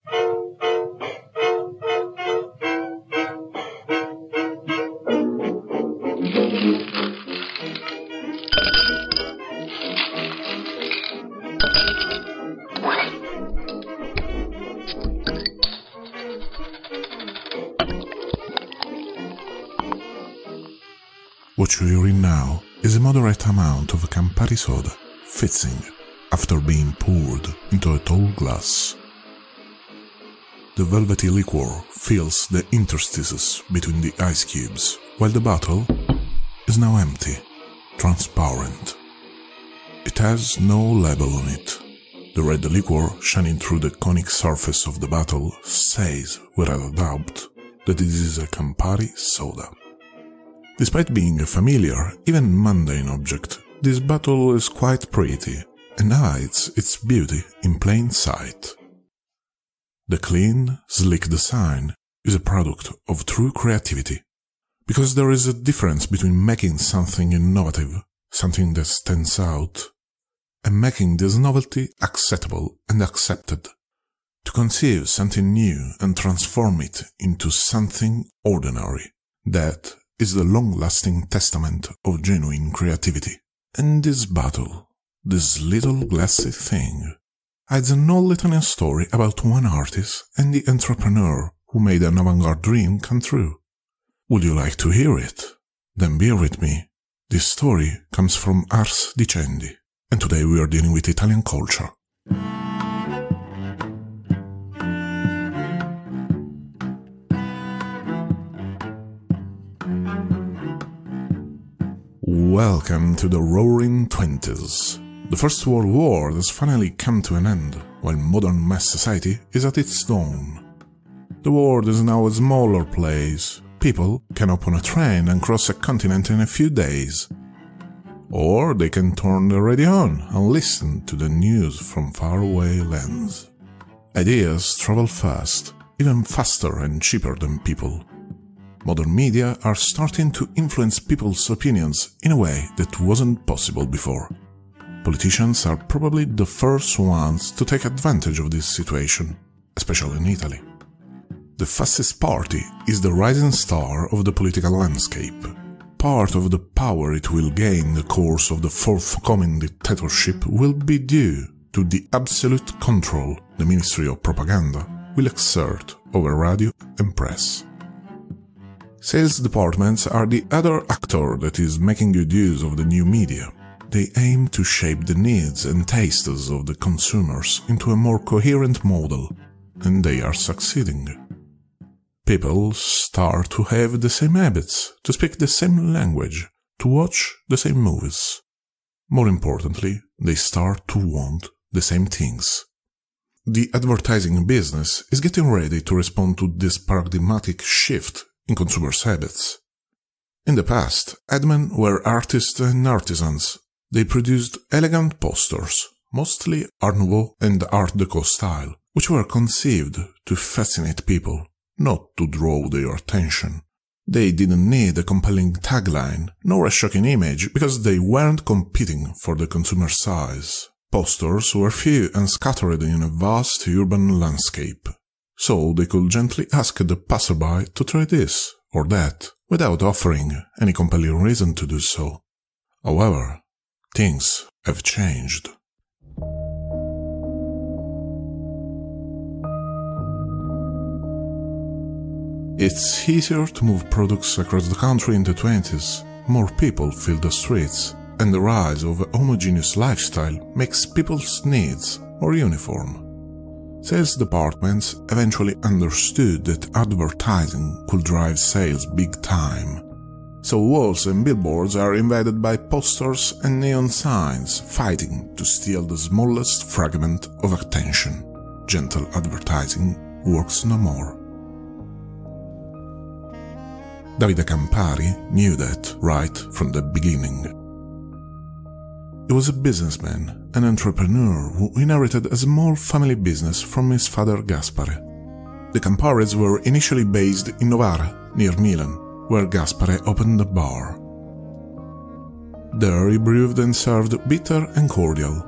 What you hear now is a moderate amount of Campari Soda, fizzing, after being poured into a tall glass. The velvety liquor fills the interstices between the ice cubes, while the bottle is now empty, transparent. It has no label on it. The red liquor shining through the conic surface of the bottle says, without a doubt, that this is a Campari Soda. Despite being a familiar, even mundane object, this bottle is quite pretty and hides its beauty in plain sight. The clean, sleek design is a product of true creativity, because there is a difference between making something innovative, something that stands out, and making this novelty acceptable and accepted. To conceive something new and transform it into something ordinary, that is the long-lasting testament of genuine creativity. And this bottle, this little glassy thing, hides an old Italian story about one artist and the entrepreneur who made an avant-garde dream come true. Would you like to hear it? Then bear with me. This story comes from Ars Dicendi, and today we are dealing with Italian culture. Welcome to the Roaring Twenties. The First World War has finally come to an end, while modern mass society is at its dawn. The world is now a smaller place. People can hop on a train and cross a continent in a few days. Or they can turn the radio on and listen to the news from faraway lands. Ideas travel fast, even faster and cheaper than people. Modern media are starting to influence people's opinions in a way that wasn't possible before. Politicians are probably the first ones to take advantage of this situation, especially in Italy. The fascist party is the rising star of the political landscape. Part of the power it will gain in the course of the forthcoming dictatorship will be due to the absolute control the Ministry of Propaganda will exert over radio and press. Sales departments are the other actor that is making good use of the new media. They aim to shape the needs and tastes of the consumers into a more coherent model, and they are succeeding. People start to have the same habits, to speak the same language, to watch the same movies. More importantly, they start to want the same things. The advertising business is getting ready to respond to this paradigmatic shift in consumers' habits. In the past, admen were artists and artisans. They produced elegant posters, mostly Art Nouveau and Art Deco style, which were conceived to fascinate people, not to draw their attention. They didn't need a compelling tagline, nor a shocking image, because they weren't competing for the consumer's eyes. Posters were few and scattered in a vast urban landscape, so they could gently ask the passerby to try this or that, without offering any compelling reason to do so. However, things have changed. It's easier to move products across the country in the 20s, more people fill the streets, and the rise of a homogeneous lifestyle makes people's needs more uniform. Sales departments eventually understood that advertising could drive sales big time. So walls and billboards are invaded by posters and neon signs fighting to steal the smallest fragment of attention. Gentle advertising works no more. Davide Campari knew that right from the beginning. He was a businessman, an entrepreneur who inherited a small family business from his father Gaspare. The Camparis were initially based in Novara, near Milan, where Gaspare opened a bar. There he brewed and served bitter and cordial.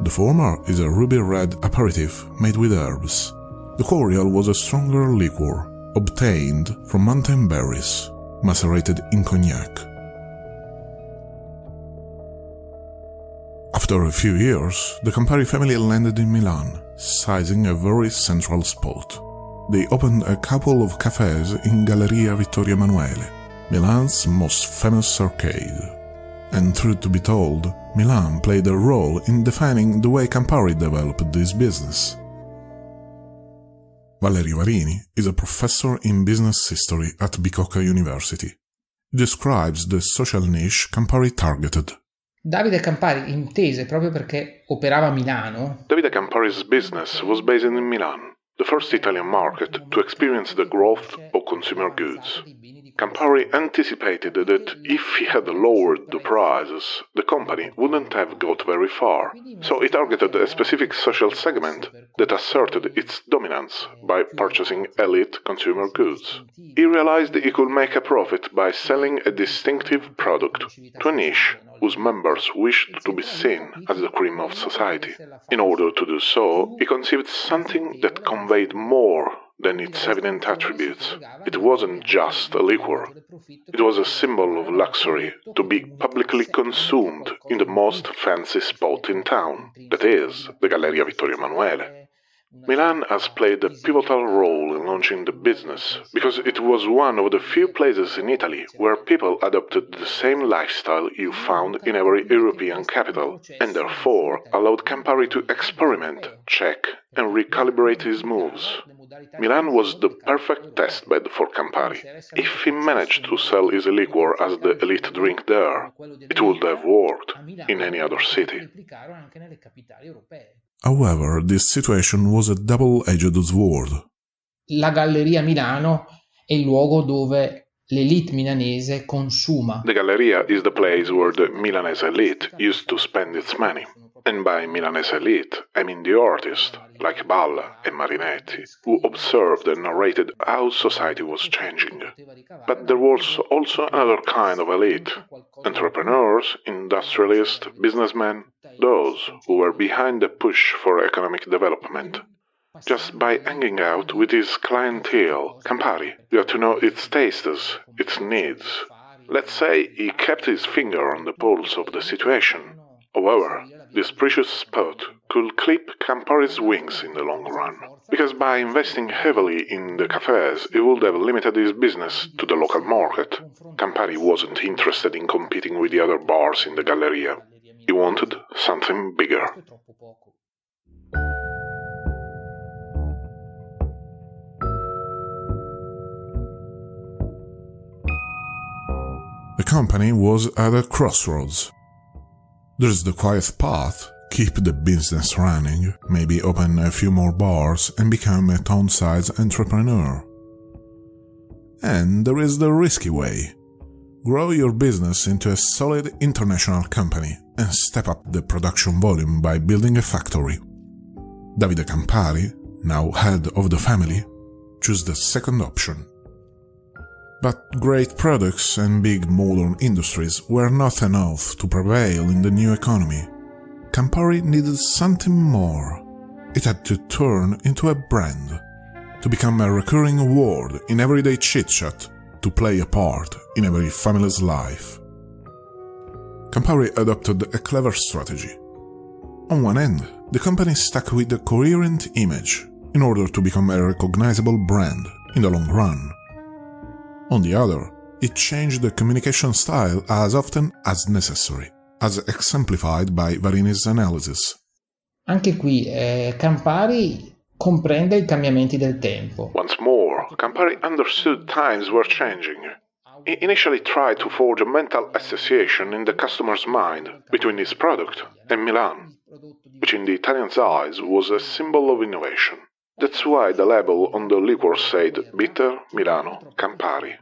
The former is a ruby red aperitif made with herbs. The cordial was a stronger liquor obtained from mountain berries, macerated in cognac. After a few years, the Campari family landed in Milan, seizing a very central spot. They opened a couple of cafes in Galleria Vittorio Emanuele, Milan's most famous arcade. And truth to be told, Milan played a role in defining the way Campari developed this business. Valerio Varini is a professor in business history at Bicocca University. He describes the social niche Campari targeted. Davide Campari intese proprio perché operava a Milano. Davide Campari's business was based in Milan, the first Italian market to experience the growth of consumer goods. Campari anticipated that if he had lowered the prices, the company wouldn't have got very far, so he targeted a specific social segment that asserted its dominance by purchasing elite consumer goods. He realized he could make a profit by selling a distinctive product to a niche whose members wished to be seen as the cream of society. In order to do so, he conceived something that conveyed more than its evident attributes. It wasn't just a liquor. It was a symbol of luxury to be publicly consumed in the most fancy spot in town, that is, the Galleria Vittorio Emanuele. Milan has played a pivotal role in launching the business because it was one of the few places in Italy where people adopted the same lifestyle you found in every European capital, and therefore allowed Campari to experiment, check, and recalibrate his moves. Milan was the perfect testbed for Campari. If he managed to sell his liquor as the elite drink there, it would have worked in any other city. However, this situation was a double-edged sword. La Galleria Milano è il luogo dove l'elite milanese consuma. The Galleria is the place where the Milanese elite used to spend its money. And by Milanese elite, I mean the artists, like Balla and Marinetti, who observed and narrated how society was changing. But there was also another kind of elite: entrepreneurs, industrialists, businessmen, those who were behind the push for economic development. Just by hanging out with his clientele, Campari got to know its tastes, its needs. Let's say he kept his finger on the pulse of the situation. However, this precious spot could clip Campari's wings in the long run, because by investing heavily in the cafes, he would have limited his business to the local market. Campari wasn't interested in competing with the other bars in the Galleria. He wanted something bigger. The company was at a crossroads. There's the quiet path, keep the business running, maybe open a few more bars and become a town-size entrepreneur. And there is the risky way. Grow your business into a solid international company and step up the production volume by building a factory. Davide Campari, now head of the family, chose the second option. But great products and big modern industries were not enough to prevail in the new economy. Campari needed something more. It had to turn into a brand, to become a recurring word in everyday chit-chat, to play a part in every family's life. Campari adopted a clever strategy. On one end, the company stuck with a coherent image in order to become a recognizable brand in the long run. On the other, it changed the communication style as often as necessary, as exemplified by Varini's analysis. Anche qui Campari comprende i cambiamenti del tempo. Once more, Campari understood times were changing. He initially tried to forge a mental association in the customer's mind between his product and Milan, which in the Italian's eyes was a symbol of innovation. That's why the label on the liquor said Bitter Milano Campari.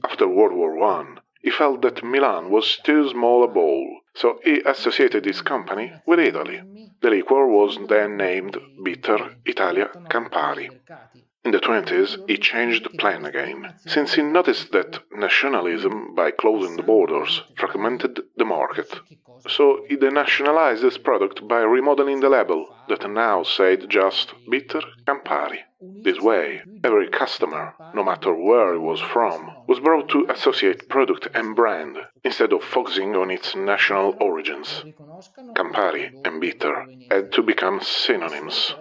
After World War I, he felt that Milan was too small a bowl, so he associated his company with Italy. The liquor was then named Bitter Italia Campari. In the 20s, he changed the plan again, since he noticed that nationalism, by closing the borders, fragmented the market. so he denationalized his product by remodeling the label that now said just Bitter Campari. This way, every customer, no matter where he was from, was brought to associate product and brand instead of focusing on its national origins. Campari and bitter had to become synonyms.